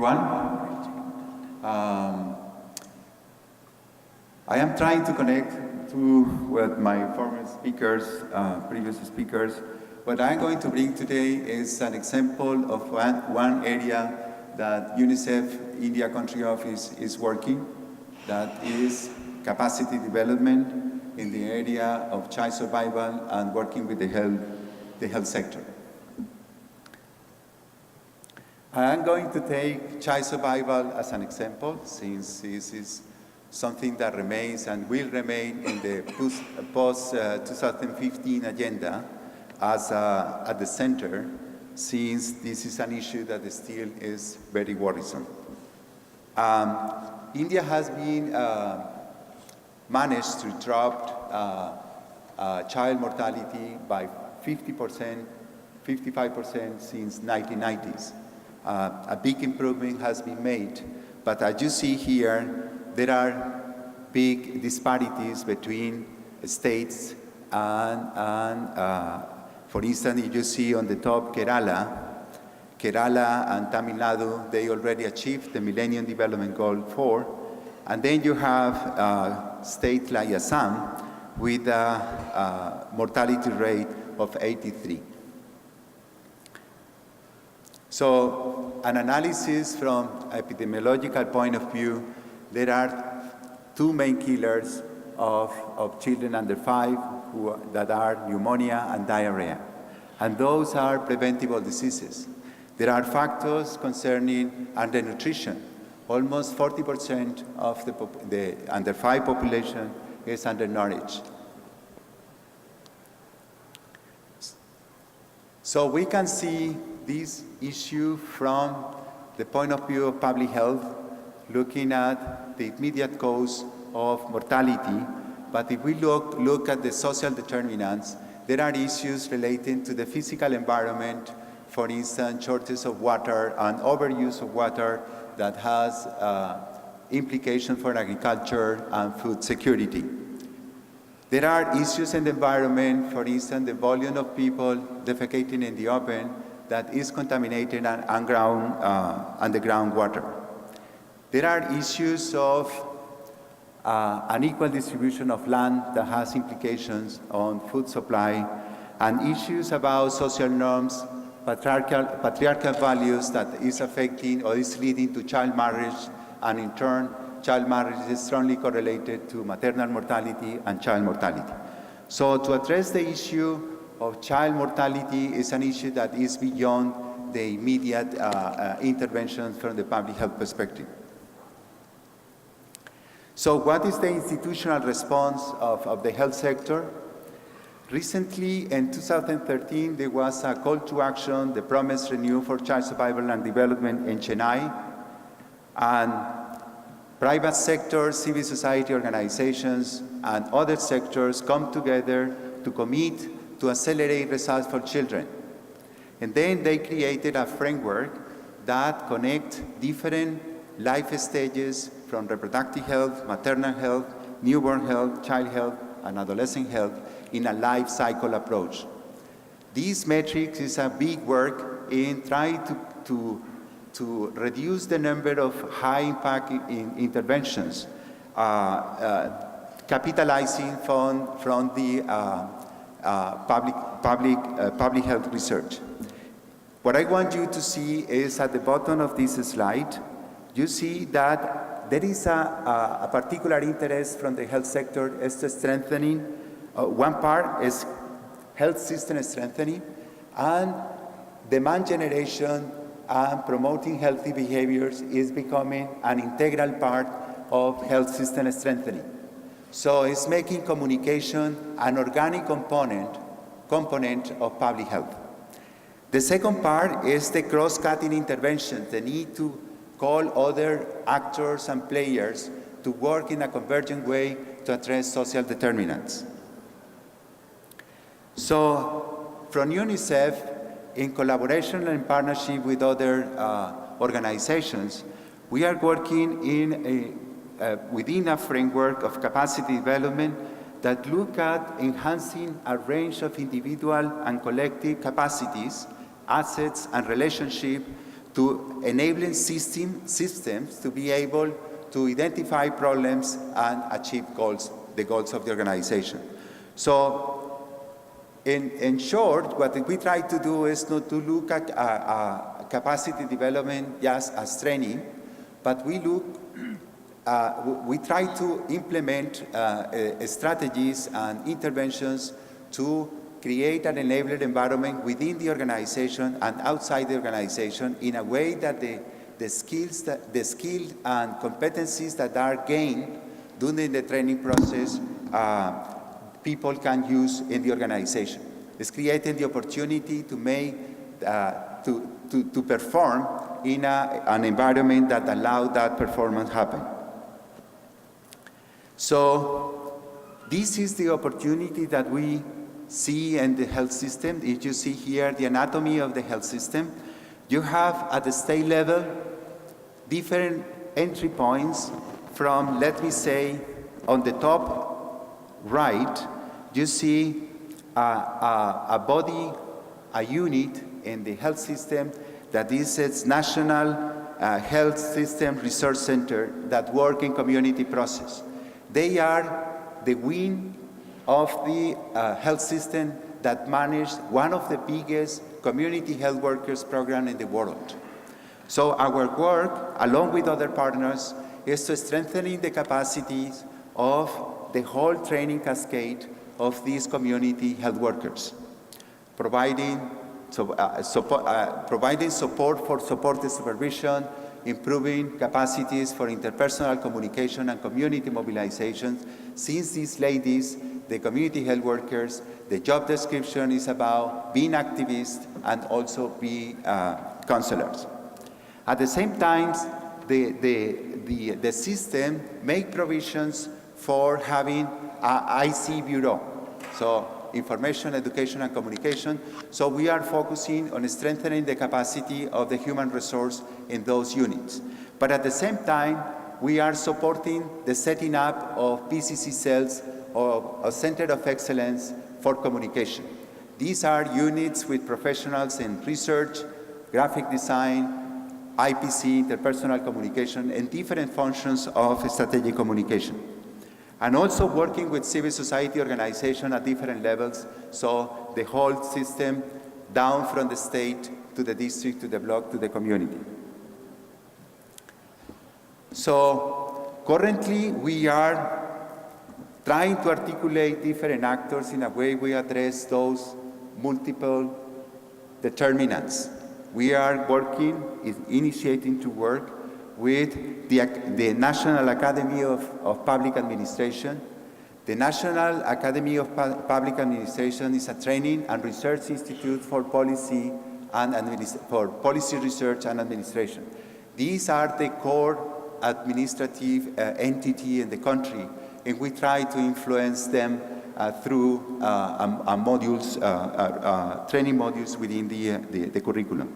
everyone. I am trying to connect to what my former speakers, previous speakers. What I'm going to bring today is an example of one area that UNICEF India Country Office is working, that is capacity development in the area of child survival and working with the health sector. I'm going to take child survival as an example, since this is something that remains and will remain in the post-2015 agenda as at the center, since this is an issue that still is very worrisome. India has been managed to drop child mortality by 50%, 55% since 1990s. A big improvement has been made, but as you see here, there are big disparities between states and for instance, if you see on the top Kerala and Tamil Nadu, they already achieved the Millennium Development Goal 4, and then you have states like Assam with a mortality rate of 83. So an analysis from epidemiological point of view, there are two main killers of children under 5 that are pneumonia and diarrhea. And those are preventable diseases. There are factors concerning undernutrition. Almost 40% of the under 5 population is undernourished. So we can see this issue from the point of view of public health, looking at the immediate cause of mortality. But if we look at the social determinants, there are issues relating to the physical environment, for instance, shortage of water and overuse of water that has implications for agriculture and food security. There are issues in the environment, for instance, the volume of people defecating in the open that is contaminated underground water. There are issues of unequal distribution of land that has implications on food supply, and issues about social norms, patriarchal values that is affecting or is leading to child marriage, and in turn, child marriage is strongly correlated to maternal mortality and child mortality. So to address the issue of child mortality is an issue that is beyond the immediate intervention from the public health perspective. So what is the institutional response of the health sector? Recently, in 2013, there was a call to action, the Promise Renew for Child Survival and Development in Chennai, and private sector, civil society organizations, and other sectors come together to commit to accelerate results for children. And then they created a framework that connects different life stages from reproductive health, maternal health, newborn health, child health, and adolescent health in a life cycle approach. These metrics is a big work in trying to reduce the number of high-impact interventions, capitalizing from the public health research. What I want you to see is at the bottom of this slide, you see that there is a particular interest from the health sector as to strengthening. One part is health system strengthening, and demand generation and promoting healthy behaviors is becoming an integral part of health system strengthening. So it's making communication an organic component of public health. The second part is the cross-cutting interventions, the need to call other actors and players to work in a convergent way to address social determinants. So from UNICEF, in collaboration and partnership with other organizations, we are working within a framework of capacity development that look at enhancing a range of individual and collective capacities, assets, and relationships to enabling systems to be able to identify problems and achieve goals, the goals of the organization. So in short, what we try to do is not to look at capacity development just as training, but we try to implement strategies and interventions to create an enabler environment within the organization and outside the organization in a way that the skills and competencies that are gained during the training process people can use in the organization. It's creating the opportunity to make to perform in an environment that allows that performance happen. So this is the opportunity that we see in the health system. If you see here the anatomy of the health system, you have at the state level different entry points from, let me say, on the top right, you see a body, a unit in the health system that is its National Health System Research Center that work in community process. They are the wing of the health system that managed one of the biggest community health workers program in the world. So our work, along with other partners, is to strengthening the capacities of the whole training cascade of these community health workers, providing support for supported supervision, improving capacities for interpersonal communication and community mobilization. Since these ladies, the community health workers, the job description is about being activists and also be counselors. At the same time, the system make provisions for having an IC bureau, so information, education, and communication. So we are focusing on strengthening the capacity of the human resource in those units. But at the same time, we are supporting the setting up of PCC cells or a Center of Excellence for Communication. These are units with professionals in research, graphic design, IPC, interpersonal communication, and different functions of strategic communication. And also working with civil society organizations at different levels, so the whole system down from the state to the district, to the block, to the community. So currently we are trying to articulate different actors in a way we address those multiple determinants. We are working, initiating to work with the National Academy of Public Administration. The National Academy of Public Administration is a training and research institute for policy research and administration. These are the core administrative entity in the country, and we try to influence them through training modules within the curriculum.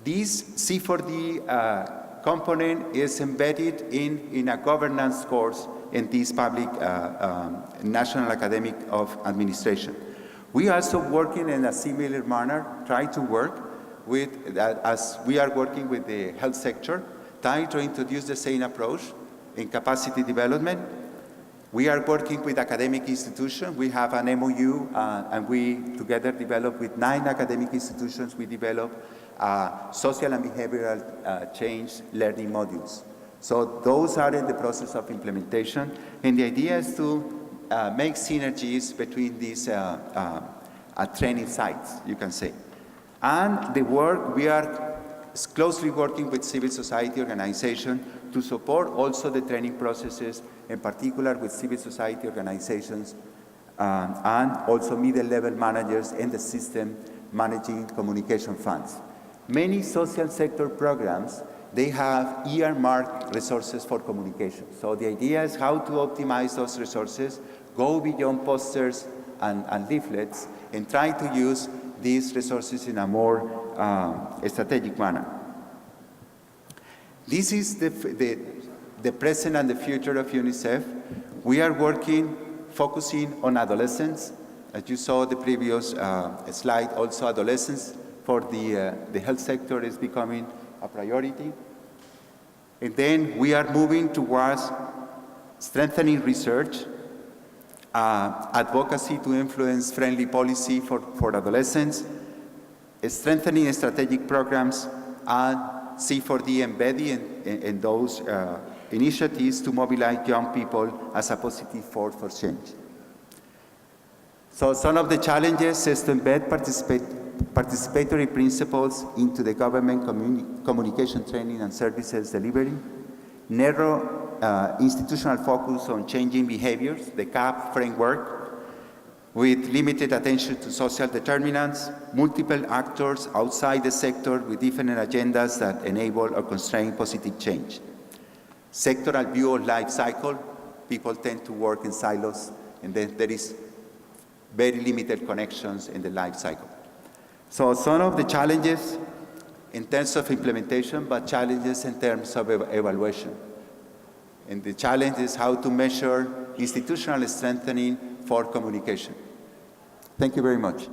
This C4D component is embedded in a governance course in this public National Academy of Administration. We also working in a similar manner, try to work with, as we are working with the health sector, trying to introduce the same approach in capacity development. We are working with academic institutions. We have an MOU, and we together develop with 9 academic institutions, we develop social and behavioral change learning modules. So those are in the process of implementation, and the idea is to make synergies between these training sites, you can say. And the work, we are closely working with civil society organizations to support also the training processes, in particular with civil society organizations and also middle-level managers in the system managing communication funds. Many social sector programs, they have earmarked resources for communication. So the idea is how to optimize those resources, go beyond posters and leaflets, and try to use these resources in a more strategic manner. This is the present and the future of UNICEF. We are working, focusing on adolescents. As you saw the previous slide, also adolescents for the health sector is becoming a priority. And then we are moving towards strengthening research, advocacy to influence friendly policy for adolescents, strengthening strategic programs, and C4D embedding in those initiatives to mobilize young people as a positive force for change. So some of the challenges is to embed participatory principles into the government communication training and services delivery, narrow institutional focus on changing behaviors, the CAP framework, with limited attention to social determinants, multiple actors outside the sector with different agendas that enable or constrain positive change. Sectoral view of life cycle, people tend to work in silos, and then there is very limited connections in the life cycle. So some of the challenges in terms of implementation, but challenges in terms of evaluation. And the challenge is how to measure institutional strengthening for communication. Thank you very much.